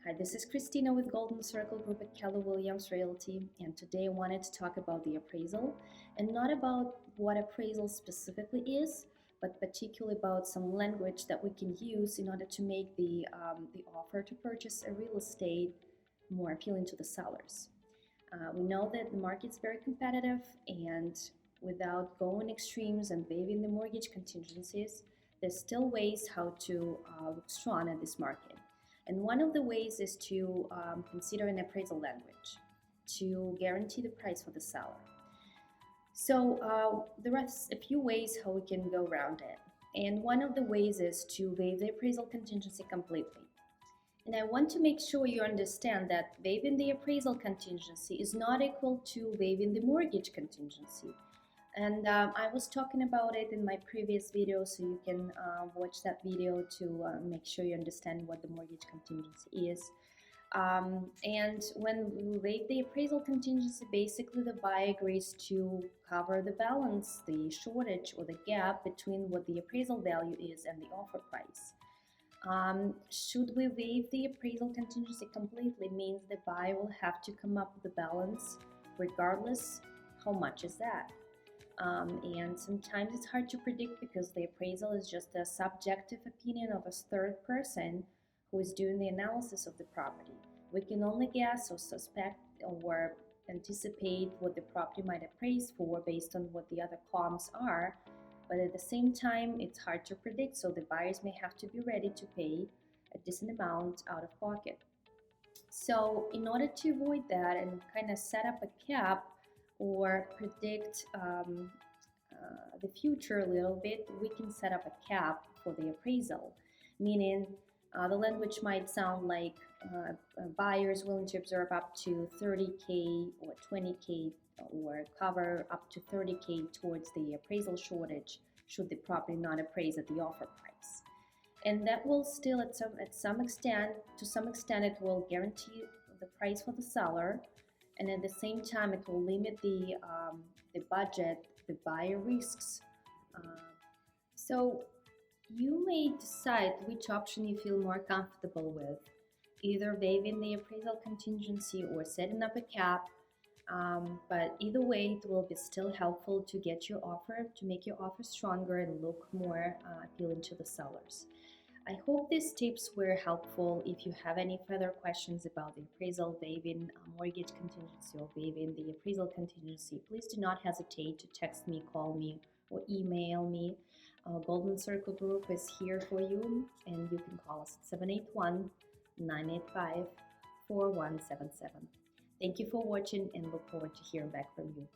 Hi, this is Kristina with Golden Circle Group at Keller Williams Realty, and today I wanted to talk about the appraisal, and not about what appraisal specifically is, but particularly about some language that we can use in order to make the offer to purchase a real estate more appealing to the sellers. We know that the market's very competitive, and without going extremes and waiving the mortgage contingencies, there's still ways how to look strong at this market. And one of the ways is to consider an appraisal language to guarantee the price for the seller. So there are a few ways how we can go around it. And one of the ways is to waive the appraisal contingency completely. And I want to make sure you understand that waiving the appraisal contingency is not equal to waiving the mortgage contingency. And I was talking about it in my previous video, so you can watch that video to make sure you understand what the mortgage contingency is. And when we waive the appraisal contingency, basically the buyer agrees to cover the balance, the shortage or the gap between what the appraisal value is and the offer price. Should we waive the appraisal contingency completely, means the buyer will have to come up with the balance regardless how much is that. And sometimes it's hard to predict because the appraisal is just a subjective opinion of a third person who is doing the analysis of the property. We can only guess or suspect or anticipate what the property might appraise for based on what the other comps are, but at the same time it's hard to predict, so the buyers may have to be ready to pay a decent amount out of pocket. So in order to avoid that and kind of set up a cap or predict the future a little bit, we can set up a cap for the appraisal, meaning the language might sound like buyers willing to absorb up to 30K or 20K or cover up to 30K towards the appraisal shortage should the property not appraise at the offer price. And that will still to some extent it will guarantee the price for the seller, and at the same time it will limit the budget the buyer risks. So you may decide which option you feel more comfortable with, either waiving the appraisal contingency or setting up a cap. But either way, it will be still helpful to get your offer, to make your offer stronger and look more appealing to the sellers. I hope these tips were helpful. If you have any further questions about the appraisal, waiving mortgage contingency, or waiving the appraisal contingency, please do not hesitate to text me, call me, or email me. Golden Circle Group is here for you, and you can call us at 781-985-4177. Thank you for watching, and look forward to hearing back from you.